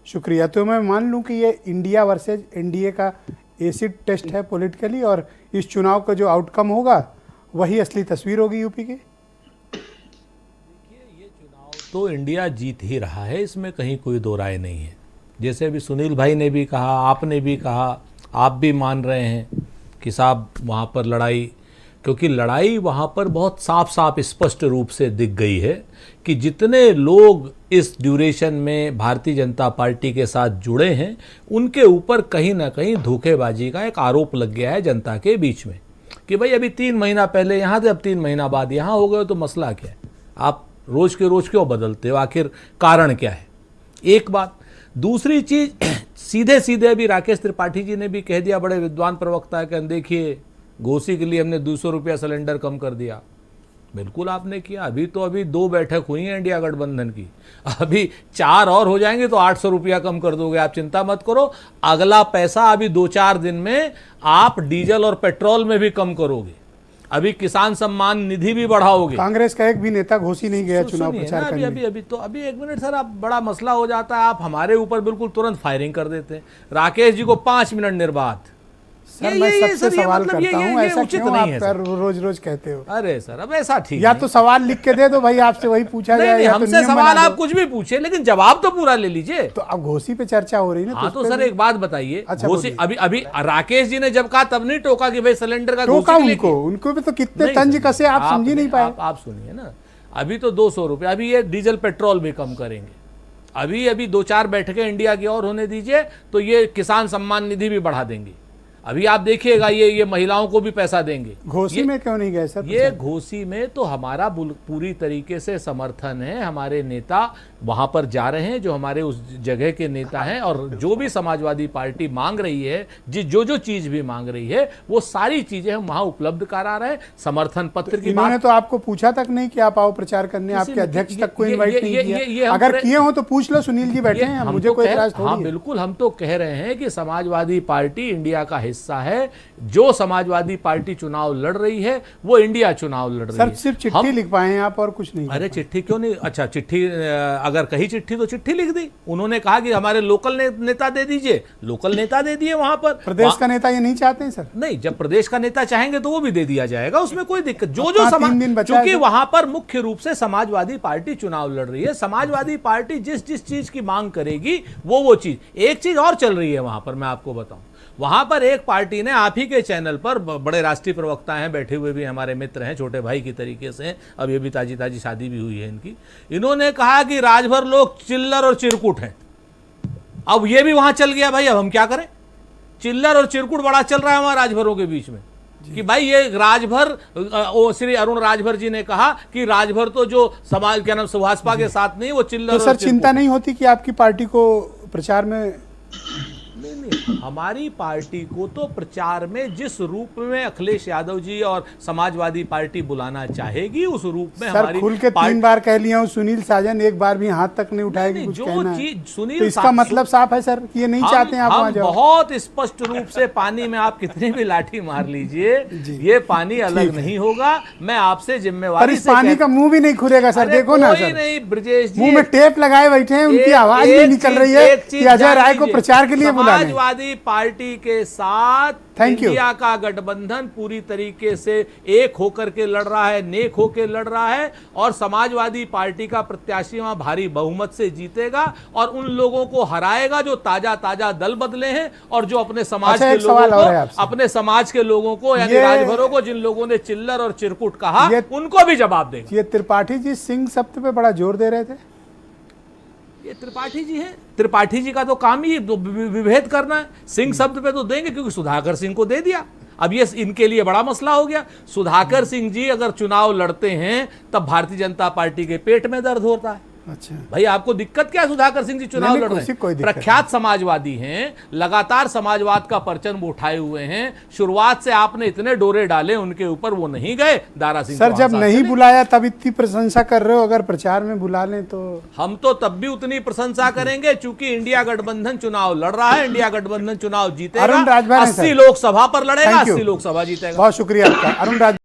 शुक्रिया। तो मैं मान लूं कि ये इंडिया वर्सेज एनडीए का एसिड टेस्ट है पॉलिटिकली, और इस चुनाव का जो आउटकम होगा वही असली तस्वीर होगी यूपी की। ये चुनाव तो इंडिया जीत ही रहा है, इसमें कहीं कोई दो राय नहीं है। जैसे अभी सुनील भाई ने भी कहा, आपने भी कहा, आप भी मान रहे हैं कि साहब वहाँ पर लड़ाई, क्योंकि लड़ाई वहाँ पर बहुत साफ साफ स्पष्ट रूप से दिख गई है कि जितने लोग इस ड्यूरेशन में भारतीय जनता पार्टी के साथ जुड़े हैं उनके ऊपर कहीं ना कहीं धोखेबाजी का एक आरोप लग गया है जनता के बीच में कि भाई अभी 3 महीना पहले यहाँ थे, अब 3 महीना बाद यहाँ हो गए, तो मसला क्या है, आप रोज के रोज क्यों बदलते हो, आखिर कारण क्या है। एक बात। दूसरी चीज, सीधे सीधे अभी राकेश त्रिपाठी जी ने भी कह दिया, बड़े विद्वान प्रवक्ता है, कि देखिए घोसी के लिए हमने 200 रुपया सिलेंडर कम कर दिया। बिल्कुल आपने किया। अभी 2 बैठक हुई है इंडिया गठबंधन की, अभी 4 और हो जाएंगे तो 800 रुपया कम कर दोगे। आप चिंता मत करो, अगला पैसा अभी 2-4 दिन में आप डीजल और पेट्रोल में भी कम करोगे। अभी किसान सम्मान निधि भी बढ़ाओगे। कांग्रेस का एक भी नेता घोसी नहीं गया चुनाव प्रचार करने। अभी 1 मिनट सर, आप बड़ा मसला हो जाता है, आप हमारे ऊपर बिल्कुल तुरंत फायरिंग कर देते हैं। राकेश जी को 5 मिनट निर्बाध। सर मैं सबसे सवाल करता हूं, ऐसा क्यों आप रोज रोज कहते हो? अरे सर, अब ऐसा ठीक या तो सवाल लिख के दे दो भाई, आपसे वही पूछा जाए, या हमसे सवाल आप कुछ भी पूछे, लेकिन जवाब तो पूरा ले लीजिए। तो अब घोसी पे चर्चा हो रही है ना। हाँ, तो सर एक बात बताइए, घोसी अभी राकेश जी ने जब कहा तब नहीं टोका कि भाई सिलेंडर का टोका उनको भी तो कितने तंज कसे, आप समझ नहीं पाए। आप सुनिए ना, अभी तो 200 रुपये, अभी ये डीजल पेट्रोल भी कम करेंगे। अभी 2-4 बैठकें इंडिया की और होने दीजिए तो ये किसान सम्मान निधि भी बढ़ा देंगे। अभी आप देखिएगा ये महिलाओं को भी पैसा देंगे। घोसी में क्यों नहीं गए सर? ये घोसी में तो हमारा पूरी तरीके से समर्थन है। हमारे नेता वहां पर जा रहे हैं, जो हमारे उस जगह के नेता हैं, और जो भी समाजवादी पार्टी मांग रही है, जो चीज भी मांग रही है, वो सारी चीजें हम वहां उपलब्ध करा रहे हैं। समर्थन पत्र की इन्होंने तो आपको पूछा तक नहीं कि आप आओ प्रचार करने, आपके अध्यक्ष तक को इन्वाइट नहीं किया। अगर किए हो तो पूछ लो, सुनील जी बैठे हैं, मुझे कोई इतराज थोड़ी है। हाँ बिल्कुल, हम तो कह रहे हैं कि समाजवादी पार्टी इंडिया का हिस्सा है। जो समाजवादी पार्टी चुनाव लड़ रही है वो इंडिया चुनाव लड़ रही है। सर सिर्फ चिट्ठी लिख पाए हैं आप और कुछ नहीं? अरे चिट्ठी क्यों नहीं? अच्छा, चिट्ठी अगर कही चिट्ठी तो चिट्ठी लिख दी। उन्होंने कहा कि हमारे लोकल नेता दे दीजिए, लोकल नेता दे दिए। वहां पर प्रदेश का नेता ये नहीं चाहते हैं सर? नहीं, जब प्रदेश का नेता चाहेंगे तो वो भी दे दिया जाएगा, उसमें कोई दिक्कत। जो क्योंकि वहां पर मुख्य रूप से समाजवादी पार्टी चुनाव लड़ रही है। समाजवादी पार्टी जिस चीज की मांग करेगी वो चीज। एक चीज और चल रही है वहां पर, मैं आपको बताऊं। वहां पर एक पार्टी ने आप ही के चैनल पर, बड़े राष्ट्रीय प्रवक्ता हैं बैठे हुए, भी हमारे मित्र हैं, छोटे भाई की तरीके से, अब ये भी ताजी शादी भी हुई है इनकी। इन्होंने कहा कि राजभर लोग चिल्लर और चिरकुट हैं। अब ये भी वहां चल गया भाई, अब हम क्या करें? चिल्लर और चिरकुट बड़ा चल रहा है वहां राजभरों के बीच में कि भाई ये राजभर, श्री अरुण राजभर जी ने कहा कि राजभर तो जो समाज क्या नाम सुभाषपा के साथ नहीं, वो चिल्लर। तो सर चिंता नहीं होती कि आपकी पार्टी को प्रचार में? नहीं, हमारी पार्टी को तो प्रचार में जिस रूप में अखिलेश यादव जी और समाजवादी पार्टी बुलाना चाहेगी उस रूप में हमारी खुल के 3 बार कह लिया हूं, सुनील साजन एक बार भी हाथ तक नहीं उठाएगी। कुछ कहना है तो इसका मतलब साफ है सर कि ये नहीं चाहते हैं आप वहां जाओ। बहुत स्पष्ट रूप से, पानी में आप कितनी भी लाठी मार लीजिए, ये पानी अलग नहीं होगा। मैं आपसे जिम्मेवारी से, पानी का मुंह भी नहीं खुलेगा सर। देखो ना सर, नहीं ब्रजेश जी मुंह में टेप लगाए बैठे हैं, उनकी आवाज नहीं निकल रही है कि अजय राय को प्रचार के लिए बुलाना। समाजवादी पार्टी के साथ इंडिया का गठबंधन पूरी तरीके से एक होकर के लड़ रहा है, नेक होकर लड़ रहा है, और समाजवादी पार्टी का प्रत्याशी वहां भारी बहुमत से जीतेगा और उन लोगों को हराएगा जो ताजा दल बदले हैं और जो अपने समाज के लोगों को, अपने समाज के लोगों को, यानी राजभरों को, जिन लोगों ने चिल्लर और चिरकुट कहा, उनको भी जवाब देगा। ये त्रिपाठी जी सिंह शब्द पे बड़ा जोर दे रहे थे। ये त्रिपाठी जी हैं, त्रिपाठी जी का तो काम ही विभेद करना है। सिंह शब्द पे तो देंगे क्योंकि सुधाकर सिंह को दे दिया। अब ये इनके लिए बड़ा मसला हो गया। सुधाकर सिंह जी अगर चुनाव लड़ते हैं तब भारतीय जनता पार्टी के पेट में दर्द होता है। अच्छा भाई आपको दिक्कत क्या है? सुधाकर सिंह जी चुनाव लड़ रहे हैं, प्रख्यात समाजवादी हैं, लगातार समाजवाद का परचम उठाए हुए हैं। शुरुआत से आपने इतने डोरे डाले उनके ऊपर, वो नहीं गए। दारा सिंह सर जब नहीं बुलाया तब इतनी प्रशंसा कर रहे हो, अगर प्रचार में बुला लें तो? हम तो तब भी उतनी प्रशंसा करेंगे, चूंकि इंडिया गठबंधन चुनाव लड़ रहा है। इंडिया गठबंधन चुनाव जीतेगा, 80 लोकसभा पर लड़ेगा, 80 लोकसभा जीतेगा। बहुत शुक्रिया आपका अरुण राज।